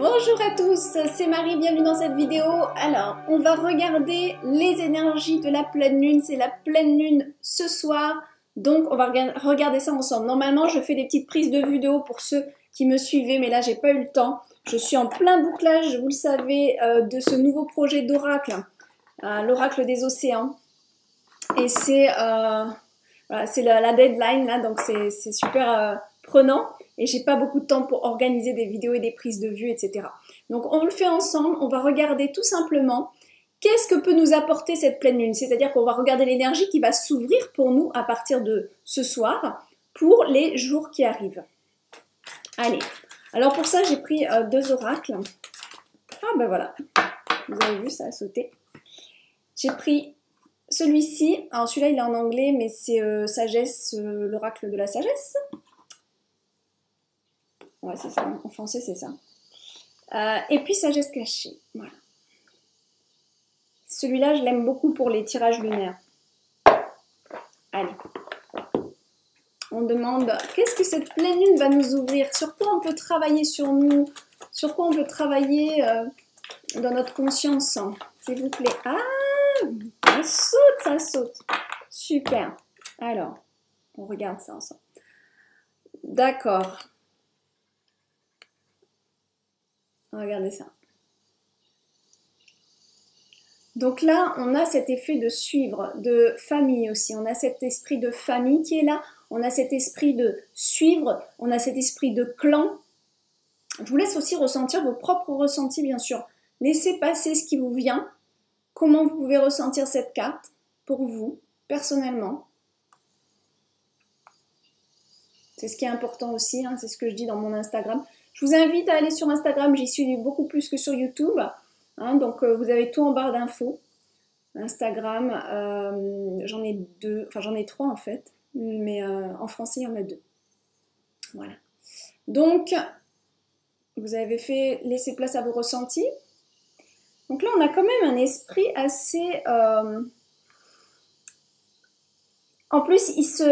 Bonjour à tous, c'est Marie, bienvenue dans cette vidéo. Alors, on va regarder les énergies de la pleine lune. C'est la pleine lune ce soir, donc on va regarder ça ensemble. Normalement, je fais des petites prises de vue de haut pour ceux qui me suivaient, mais là, j'ai pas eu le temps. Je suis en plein bouclage, vous le savez, de ce nouveau projet d'oracle, l'oracle des océans. Et c'est voilà, la deadline, là, donc c'est super prenant. Et j'ai pas beaucoup de temps pour organiser des vidéos et des prises de vue, etc. Donc on le fait ensemble, on va regarder tout simplement qu'est-ce que peut nous apporter cette pleine lune. C'est-à-dire qu'on va regarder l'énergie qui va s'ouvrir pour nous à partir de ce soir pour les jours qui arrivent. Allez, alors pour ça j'ai pris deux oracles. Ah ben voilà, vous avez vu, ça a sauté. J'ai pris celui-ci, alors celui-là il est en anglais mais c'est sagesse, l'oracle de la sagesse. Ouais, c'est ça, en français c'est ça. Et puis sagesse cachée, voilà. Celui-là, je l'aime beaucoup pour les tirages lunaires. Allez. On demande, qu'est-ce que cette pleine lune va nous ouvrir? Sur quoi on peut travailler sur nous? Sur quoi on peut travailler dans notre conscience? S'il vous plaît. Ah, ça saute, ça saute. Super. Alors, on regarde ça ensemble. D'accord. Regardez ça. Donc là, on a cet effet de suivre, de famille aussi. On a cet esprit de famille qui est là. On a cet esprit de suivre. On a cet esprit de clan. Je vous laisse aussi ressentir vos propres ressentis, bien sûr. Laissez passer ce qui vous vient. Comment vous pouvez ressentir cette carte pour vous, personnellement. C'est ce qui est important aussi, hein, c'est ce que je dis dans mon Instagram. Je vous invite à aller sur Instagram, j'y suis beaucoup plus que sur YouTube. Hein, donc vous avez tout en barre d'infos. Instagram, j'en ai deux, enfin j'en ai trois en fait, mais en français il y en a deux. Voilà. Donc, vous avez fait laisser place à vos ressentis. Donc là, on a quand même un esprit assez... En plus,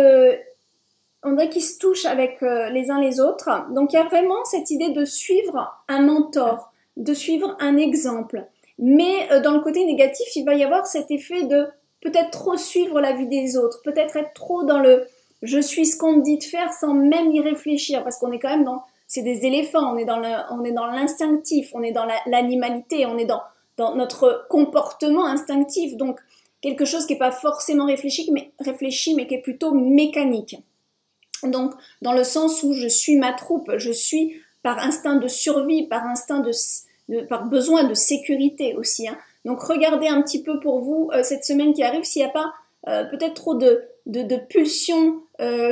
on dirait qu'ils se touchent avec les uns les autres. Donc, il y a vraiment cette idée de suivre un mentor, de suivre un exemple. Mais dans le côté négatif, il va y avoir cet effet de peut-être trop suivre la vie des autres, peut-être être trop dans le « je suis ce qu'on me dit de faire » sans même y réfléchir. Parce qu'on est quand même dans... C'est des éléphants, on est dans l'instinctif, on est dans l'animalité, on est dans notre comportement instinctif. Donc, quelque chose qui n'est pas forcément réfléchi, mais qui est plutôt mécanique. Donc, dans le sens où je suis ma troupe, je suis par instinct de survie, par instinct par besoin de sécurité aussi. Hein. Donc, regardez un petit peu pour vous cette semaine qui arrive, s'il n'y a pas peut-être trop de pulsions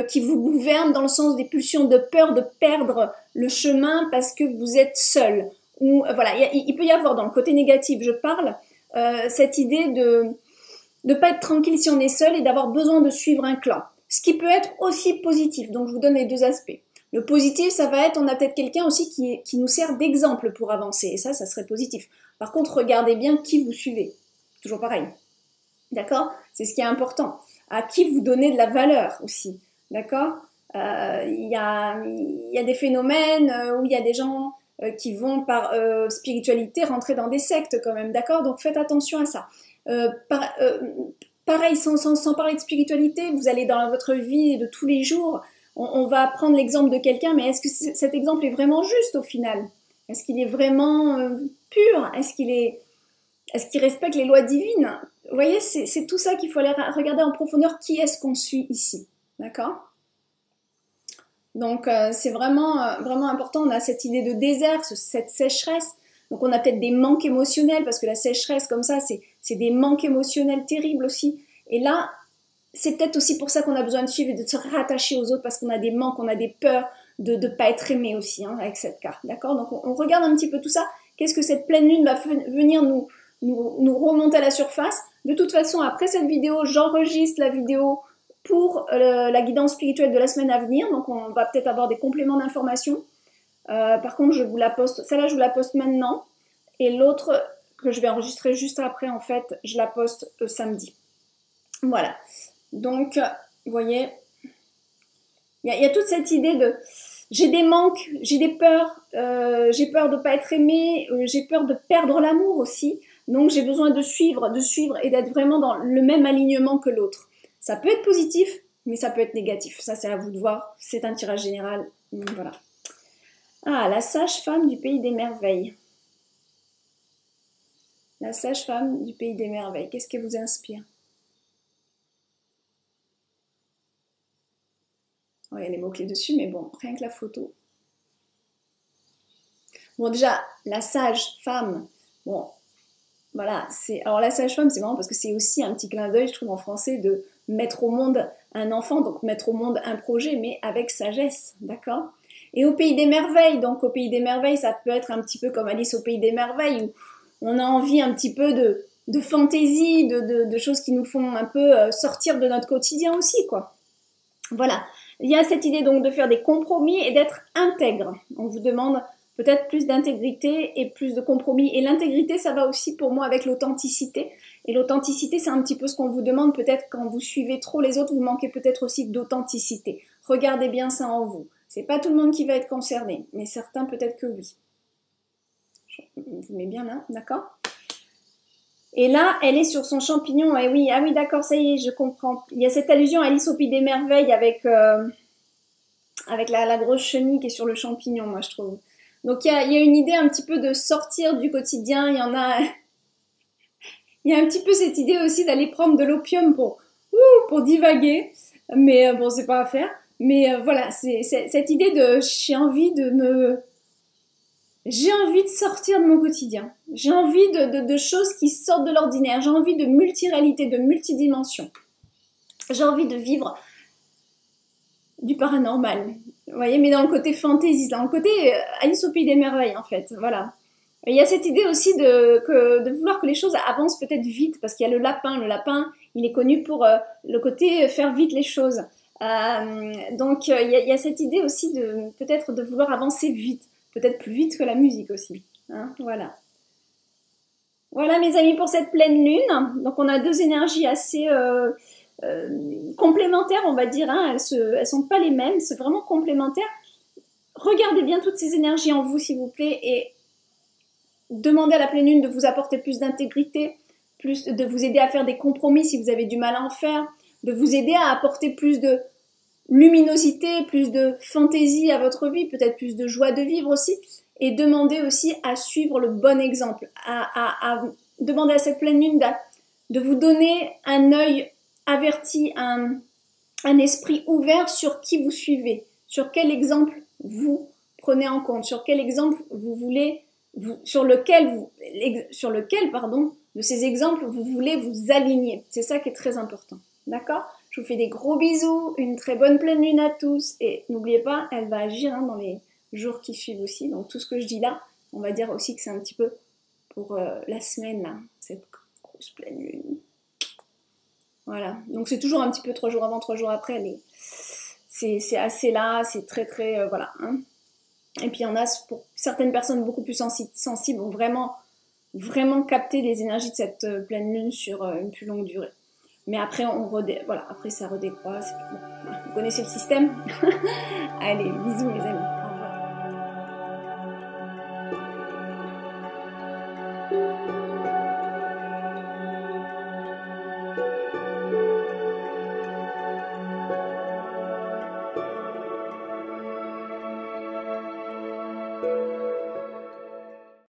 qui vous gouvernent, dans le sens des pulsions de peur de perdre le chemin parce que vous êtes seul. Ou voilà, il peut y avoir dans le côté négatif, je parle, cette idée de ne pas être tranquille si on est seul et d'avoir besoin de suivre un clan. Ce qui peut être aussi positif, donc je vous donne les deux aspects. Le positif, ça va être, on a peut-être quelqu'un aussi qui nous sert d'exemple pour avancer, et ça serait positif. Par contre, regardez bien qui vous suivez. Toujours pareil. D'accord? C'est ce qui est important. À qui vous donnez de la valeur aussi. D'accord? Il y a des phénomènes où il y a des gens qui vont par spiritualité rentrer dans des sectes quand même. D'accord? Donc faites attention à ça. Pareil, sans parler de spiritualité, vous allez dans votre vie de tous les jours, on va prendre l'exemple de quelqu'un, mais est-ce que cet exemple est vraiment juste au final? Est-ce qu'il est vraiment pur? Est-ce qu'il respecte les lois divines? Vous voyez, c'est tout ça qu'il faut aller regarder en profondeur, qui est-ce qu'on suit ici, d'accord? Donc c'est vraiment important, on a cette idée de désert, cette sécheresse. Donc on a peut-être des manques émotionnels, parce que la sécheresse comme ça, c'est des manques émotionnels terribles aussi. Et là, c'est peut-être aussi pour ça qu'on a besoin de suivre et de se rattacher aux autres, parce qu'on a des manques, on a des peurs de ne pas être aimé aussi, hein, avec cette carte. D'accord? Donc on regarde un petit peu tout ça. Qu'est-ce que cette pleine lune va venir nous remonter à la surface? De toute façon, après cette vidéo, j'enregistre la vidéo pour la guidance spirituelle de la semaine à venir. Donc on va peut-être avoir des compléments d'informations. Par contre, je vous la poste, celle-là je vous la poste maintenant, et l'autre que je vais enregistrer juste après, en fait, je la poste samedi. Voilà. Donc, vous voyez, il y a toute cette idée j'ai des manques, j'ai des peurs, j'ai peur de pas être aimée, j'ai peur de perdre l'amour aussi. Donc j'ai besoin de suivre et d'être vraiment dans le même alignement que l'autre. Ça peut être positif, mais ça peut être négatif. Ça, c'est à vous de voir. C'est un tirage général. Voilà. Ah, la sage-femme du pays des merveilles. La sage-femme du pays des merveilles. Qu'est-ce qui vous inspire? Oh, il y a les mots-clés dessus, mais bon, rien que la photo. Bon, déjà, la sage-femme. Bon, voilà. Alors, la sage-femme, c'est marrant parce que c'est aussi un petit clin d'œil, je trouve, en français, de mettre au monde un enfant, donc mettre au monde un projet, mais avec sagesse, d'accord? Et au pays des merveilles, donc au pays des merveilles, ça peut être un petit peu comme Alice au pays des merveilles, où on a envie un petit peu de fantaisie, de choses qui nous font un peu sortir de notre quotidien aussi, quoi. Voilà. Il y a cette idée donc de faire des compromis et d'être intègre. On vous demande peut-être plus d'intégrité et plus de compromis. Et l'intégrité, ça va aussi pour moi avec l'authenticité. Et l'authenticité, c'est un petit peu ce qu'on vous demande peut-être quand vous suivez trop les autres, vous manquez peut-être aussi d'authenticité. Regardez bien ça en vous. C'est pas tout le monde qui va être concerné, mais certains peut-être que oui. Je vous mets bien là, d'accord? Et là, elle est sur son champignon. Et oui, ah oui, d'accord, ça y est, je comprends. Il y a cette allusion à Alice au Pays des Merveilles avec la grosse chenille qui est sur le champignon, moi, je trouve. Donc, il y a une idée un petit peu de sortir du quotidien. Il y a un petit peu cette idée aussi d'aller prendre de l'opium pour divaguer. Mais bon, c'est pas à faire. Mais voilà, c'est cette idée de j'ai envie de sortir de mon quotidien. J'ai envie de choses qui sortent de l'ordinaire. J'ai envie de multiréalité, de multidimension. J'ai envie de vivre du paranormal. Vous voyez, mais dans le côté fantasy, dans le côté Alice au pays des merveilles, en fait. Voilà. Et il y a cette idée aussi de vouloir que les choses avancent peut-être vite, parce qu'il y a le lapin. Le lapin, il est connu pour le côté faire vite les choses. Donc, il y a cette idée aussi peut-être de vouloir avancer vite. Peut-être plus vite que la musique aussi. Hein, voilà. Voilà mes amis pour cette pleine lune. Donc on a deux énergies assez complémentaires, on va dire. Hein. Elles sont pas les mêmes, c'est vraiment complémentaire. Regardez bien toutes ces énergies en vous, s'il vous plaît, et demandez à la pleine lune de vous apporter plus d'intégrité, de vous aider à faire des compromis si vous avez du mal à en faire, de vous aider à apporter plus de luminosité, plus de fantaisie à votre vie, peut-être plus de joie de vivre aussi, et demandez aussi à suivre le bon exemple, à demander à cette pleine lune de vous donner un œil averti, un esprit ouvert sur qui vous suivez, sur quel exemple vous prenez en compte, sur quel exemple vous voulez, sur lequel, pardon, de ces exemples vous voulez vous aligner. C'est ça qui est très important. D'accord ? Je vous fais des gros bisous, une très bonne pleine lune à tous et n'oubliez pas, elle va agir dans les jours qui suivent aussi. Donc tout ce que je dis là, on va dire aussi que c'est un petit peu pour la semaine là, cette grosse pleine lune. Voilà, donc c'est toujours un petit peu 3 jours avant, 3 jours après, mais c'est assez là, c'est très voilà. Hein. Et puis il y en a pour certaines personnes beaucoup plus sensibles ont vraiment capté les énergies de cette pleine lune sur une plus longue durée. Mais après, voilà, après ça redécroît. Bon, vous connaissez le système. Allez, bisous les amis. Au revoir.